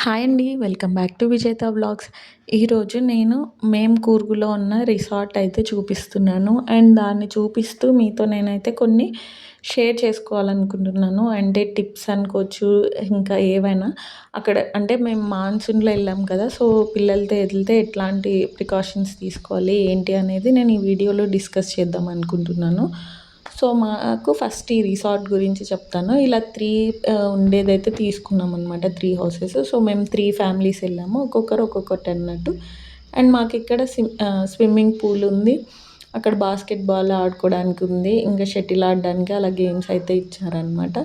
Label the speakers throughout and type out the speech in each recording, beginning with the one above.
Speaker 1: Hi అండి. Welcome back to విజేత vlogs. ఈరోజు మేము కూర్గులో ఉన్న రిసార్ట్ అయితే చూపిస్తున్నాను. అండ్ దాన్ని చూపిస్తూ మీతో నేనైతే కొన్ని షేర్ చేసుకోవాలనుకుంటున్నాను. అంటే టిప్స్ అనుకోవచ్చు, ఇంకా ఏవైనా. అక్కడ అంటే మేము మాన్సూన్‌లో ఎళ్ళాం కదా! సో, పిల్లలతో ఎళ్తే ఎట్లాంటి ప్రికాషన్స్ తీసుకోవాలి, ఏంటి అనేది నేను ఈ వీడియోలో డిస్కస్ చేద్దాం అనుకుంటున్నాను. సో, మాకు ఫస్ట్ ఈ రిసార్ట్ గురించి చెప్తాను. ఇలా 3 ఉండేదైతే తీసుకున్నామనమాట. 3 హౌసెస్. సో, మేము 3 ఫ్యామిలీస్ ఎళ్ళాము. ఒక్కొక్కరు ఒక్కొక్కటి అన్నట్టు. అండ్ మాకిక్కడ స్విమ్మింగ్ పూల్ ఉంది. అక్కడ బాస్కెట్ బాల్ ఆడుకోవడానికి ఉంది. ఇంకా షటిల్ ఆడడానికి అలా గేమ్స్ అయితే ఇచ్చారనమాట.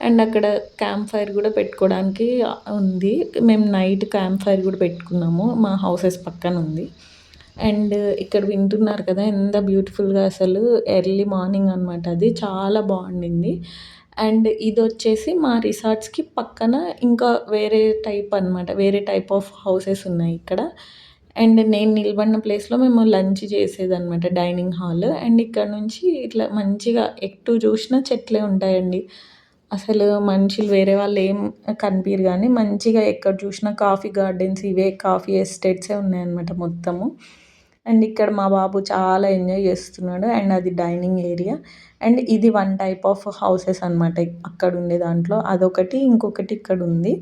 Speaker 1: అండ్ అక్కడ క్యాంప్ ఫైర్ కూడా పెట్టుకోవడానికి ఉంది. మేము నైట్ క్యాంప్ ఫైర్ కూడా పెట్టుకున్నాము. మా హౌసెస్ పక్కన ఉంది. అండ్ ఇక్కడ వింటున్నారు కదా! ఎంత బ్యూటిఫుల్‌గా అసలు ఎర్లీ మార్నింగ్ అనమాట అది. చాలా బావుండింది. అండ్ ఇదొచ్చేసి మా రిసార్ట్స్‌కి పక్కన ఇంకా వేరే టైప్ అనమాట. వేరే టైప్ ఆఫ్ హౌసెస్ ఉన్నాయి ఇక్కడ. అండ్ నేను నిలబడిన ప్లేస్‌లో మేము లంచ్ చేసేదనమాట డైనింగ్ హాల్. అండ్ ఇక్కడ నుంచి ఇట్లా మంచిగా ఎటు చూసినా చెట్లే ఉంటాయండి. అసలు మనుషులు వేరే వాళ్ళేం కనిపియరు గానీ, మంచిగా ఎక్కడ చూసినా కాఫీ గార్డెన్స్ ఇవే కాఫీ ఎస్టేట్సే ఉన్నాయన్నమాట మొత్తము. అండ్ ఇక్కడ మా బాబు చాలా ఎంజాయ్ చేస్తున్నాడు. అండ్ అది డైనింగ్ ఏరియా. అండ్ ఇది వన్ టైప్ ఆఫ్ హౌసెస్ అనమాట. అక్కడుండే దాంట్లో. అదొకటి, ఇంకొకటి ఇక్కడుంది.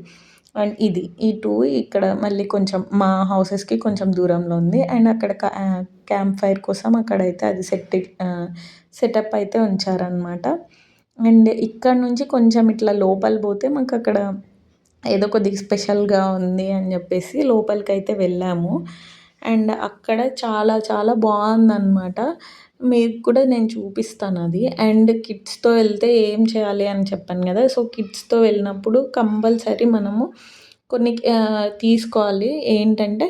Speaker 1: అండ్ ఇది. ఈ 2 ఇక్కడ మళ్ళీ కొంచెం మా హౌసెస్‌కి కొంచెం దూరంలో ఉంది. అండ్ అక్కడ క్యాంప్ ఫైర్ కోసం అక్కడైతే అది సెటప్ అయితే ఉంచారనమాట. అండ్ ఇక్కడ నుంచి కొంచెం ఇట్లా లోపల పోతే మాకక్కడ ఏదో కొద్దిగా స్పెషల్‌గా ఉంది అని జెప్పేసి లోపలికైతే వెళ్ళాము. అండ్ అక్కడ చాలా చాలా బావుందనమాట. మీకు కూడా నేను చూపిస్తానది. అండ్ కిడ్స్‌తో వెళ్తే ఏం చేయాలి అని చెప్పాను గదా! సో, కిడ్స్‌తో వెళ్ళినప్పుడు కంపల్సరీ మనము కొన్ని తీసుకోవాలి. ఏంటంటే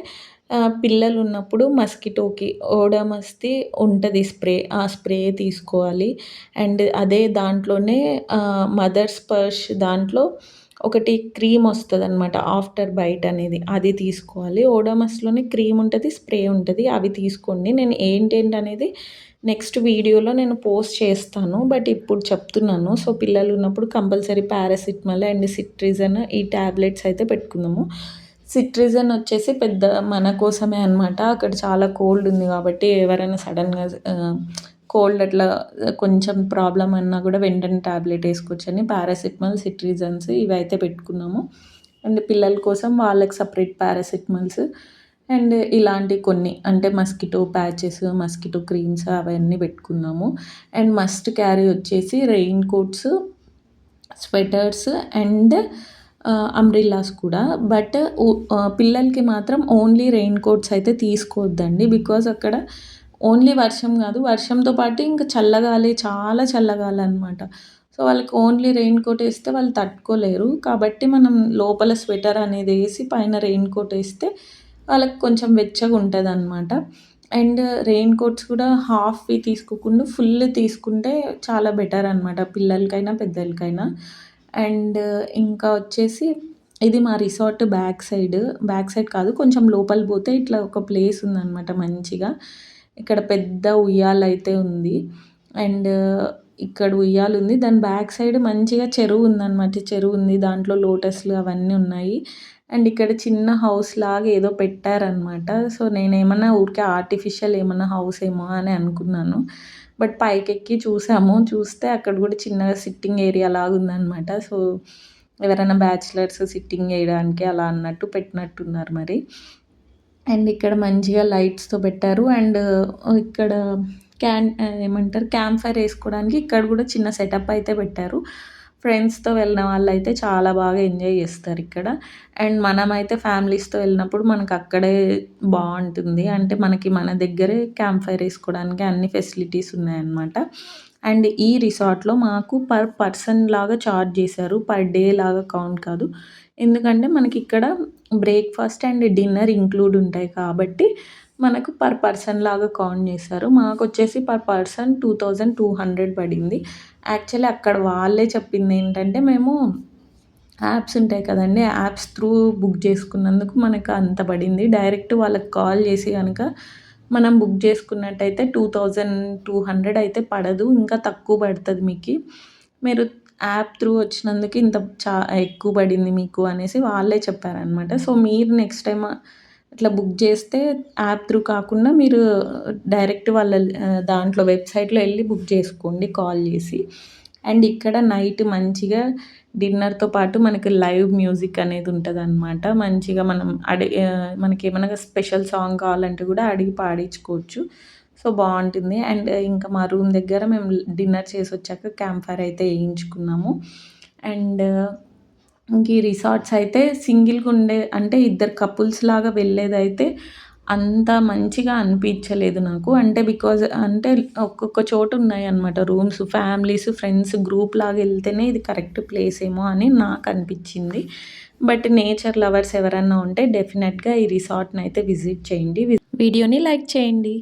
Speaker 1: పిల్లలున్నప్పుడు మస్కిటోకి ఓడోమస్‌ది ఉంటది స్ప్రే. ఆ స్ప్రే తీసుకోవాలి. అండ్ అదే దాంట్లోనే మదర్ స్పర్ష్ దాంట్లో ఒకటి క్రీమ్ వస్తదనమాట. ఆఫ్టర్ బైట్ అనేది. అది తీసుకోవాలి. ఓడోమస్‌లోనే క్రీమ్ ఉంటది, స్ప్రే ఉంటది. అవి తీసుకోండి. నేను ఏంటేంటనేది నెక్స్ట్ వీడియోలో నేను పోస్ట్ చేస్తాను. బట్ ఇప్పుడు చెప్తున్నాను. సో, పిల్లలున్నప్పుడు కంపల్సరీ పారాసిటమాల్ అండ్ సిట్రిజన్ ఈ టాబ్లెట్స్ అయితే పెట్టుకుందాము. సిట్రిజన్ వచ్చేసి పెద్ద మన కోసమే అనమాట. అక్కడ చాలా కోల్డ్ ఉంది కాబట్టి ఎవరైనా సడెన్‌గా కోల్డ్ అట్లా కొంచెం ప్రాబ్లమ్ అన్నా కూడా వెంటనే టాబ్లెట్ ఏసుకోవచ్చని పారాసిటమాల్, సిట్రిజన్స్ ఇవైతే పెట్టుకున్నాము. అండ్ పిల్లల కోసం వాళ్ళకి సెపరేట్ పారాసిటమాల్స్ అండ్ ఇలాంటి కొన్ని అంటే మస్కిటో ప్యాచెస్, మస్కిటో క్రీమ్స్ అవన్నీ పెట్టుకున్నాము. అండ్ మస్ట్ క్యారీ వచ్చేసి rain coats, sweaters and umbrellas కూడా. బట్ పిల్లలకి మాత్రం ఓన్లీ రెయిన్ కోట్స్ అయితే తీసుకోవద్దండి. బికాజ్ అక్కడ ఓన్లీ వర్షం గాదు, వర్షంతో పాటు ఇంకా చల్లగాలి, చాలా చల్లగాలనమాట. సో, వాళ్ళకి ఓన్లీ రెయిన్ కోట్ ఏస్తే వాళ్ళు తట్టుకోలేరు. కాబట్టి మనం లోపల స్వెటర్ అనేది ఏసి పైన రెయిన్ కోట్ ఏస్తే వాళ్ళకి కొంచెం వెచ్చగుంటదనమాట. అండ్ రెయిన్ కోట్స్ కూడా హాఫ్‌వి తీసుకోకుండా ఫుల్ తీసుకుంటే చాలా బెటర్ అనమాట. పిల్లలకైనా, పెద్దలకైనా. అండ్ ఇంకా వచ్చేసి ఇది మా రిసార్ట్ బ్యాక్ సైడ్ కాదు, కొంచెం లోపల పోతే ఇట్లా ఒక ప్లేస్ ఉందనమాట మంచిగా. ఇక్కడ పెద్ద ఉయ్యాలైతే ఉంది. అండ్ ఇక్కడ ఉయ్యాలుంది. దాని బ్యాక్ సైడ్ మంచిగా చెరువుందనమాట. చెరువుంది. దాంట్లో లోటస్‌లు అవన్నీ ఉన్నాయి. అండ్ ఇక్కడ చిన్న హౌస్‌లాగా ఏదో పెట్టారనమాట. సో, నేనేమన్నా ఊరికే ఆర్టిఫిషియల్ ఏమన్నా హౌస్ ఏమో అని అనుకున్నాను. బట్ పైకెక్కి చూసాము. చూస్తే అక్కడ కూడా చిన్నగా సిట్టింగ్ ఏరియా లాగుందనమాట. సో, ఎవరైనా బ్యాచిలర్స్ సిట్టింగ్ ఏయడానికి అలా అన్నట్టు పెట్టినట్టున్నారు మరి. అండ్ ఇక్కడ మంచిగా లైట్స్‌తో పెట్టారు. అండ్ ఇక్కడ ఏమంటారు క్యాంప్ ఫైర్ ఏసుకోవడానికి ఇక్కడ కూడా చిన్న సెటప్ అయితే పెట్టారు. ఫ్రెండ్స్‌తో వెళ్ళిన వాళ్ళైతే చాలా బాగా ఎంజాయ్ చేస్తారిక్కడ. అండ్ మనమైతే ఫ్యామిలీస్‌తో వెళ్ళినప్పుడు మనకక్కడే బావుంటుంది. అంటే మనకి మన దగ్గరే క్యాంప్ ఫైర్ ఏసుకోవడానికి అన్ని ఫెసిలిటీస్ ఉన్నాయన్నమాట. అండ్ ఈ రిసార్ట్‌లో మాకు పర్ పర్సన్ లాగా చార్జ్ చేశారు. పర్ డే లాగా కౌంట్ కాదు. ఎందుకంటే మనకిక్కడ బ్రేక్‌ఫాస్ట్ అండ్ డిన్నర్ ఇంక్లూడ్ ఉంటాయి కాబట్టి మనకు పర్ పర్సన్ లాగా కౌంట్ చేశారు. మాకొచ్చేసి పర్ పర్సన్ 2200 పడింది. యాక్చువల్లీ అక్కడ వాళ్ళే చెప్పిందేంటంటే మేము యాప్స్ ఉంటాయి కదండీ! యాప్స్ త్రూ బుక్ చేసుకున్నందుకు మనకు అంత పడింది. డైరెక్ట్ వాళ్ళకి కాల్ చేసి గనక మనం బుక్ చేసుకున్నట్టయితే 2200 అయితే పడదు. ఇంకా తక్కువ పడతది మీకి. మీరు యాప్ త్రూ వచ్చినందుకు ఇంత ఎక్కువ పడింది మీకు అనేసి వాళ్ళే చెప్పారనమాట. సో, మీరు నెక్స్ట్ టైమ్ ఇట్లా బుక్ చేస్తే యాప్ త్రూ కాకుండా మీరు డైరెక్ట్ వాళ్ళ దాంట్లో వెబ్‌సైట్‌లో ఎళ్లి బుక్ చేసుకోండి కాల్ చేసి. అండ్ ఇక్కడ నైట్ మంచిగా డిన్నర్‌తో పాటు మనకి లైవ్ మ్యూజిక్ అనేది ఉంటదనమాట. మంచిగా మనం మనకేమన్నా స్పెషల్ సాంగ్ కావాలంటే కూడా అడిగి పాడించుకోవచ్చు. సో, బావుంటుంది. అండ్ ఇంకా మా రూమ్ దగ్గర మేము డిన్నర్ చేసొచ్చాక క్యాంప్ ఫైర్ అయితే ఏయించుకున్నాము. అండ్ ఇంక ఈ రిసార్ట్స్ అయితే అంటే ఇద్దరు కపుల్స్‌లాగా వెళ్ళేదైతే అంత మంచిగా అనిపించలేదు నాకు. అంటే అంటే ఒక్కొక్క చోట ఉన్నాయన్నమాట రూమ్స్. ఫ్యామిలీస్, ఫ్రెండ్స్ గ్రూప్‌లాగా ఎళ్తేనే ఇది కరెక్ట్ ప్లేస్ ఏమో అని నాకనిపించింది. బట్ నేచర్ లవర్స్ ఎవరన్నా ఉంటే డెఫినెట్‌గా ఈ రిసార్ట్‌నయితే విజిట్ చేయండి. వీడియోని లైక్ చేయండి.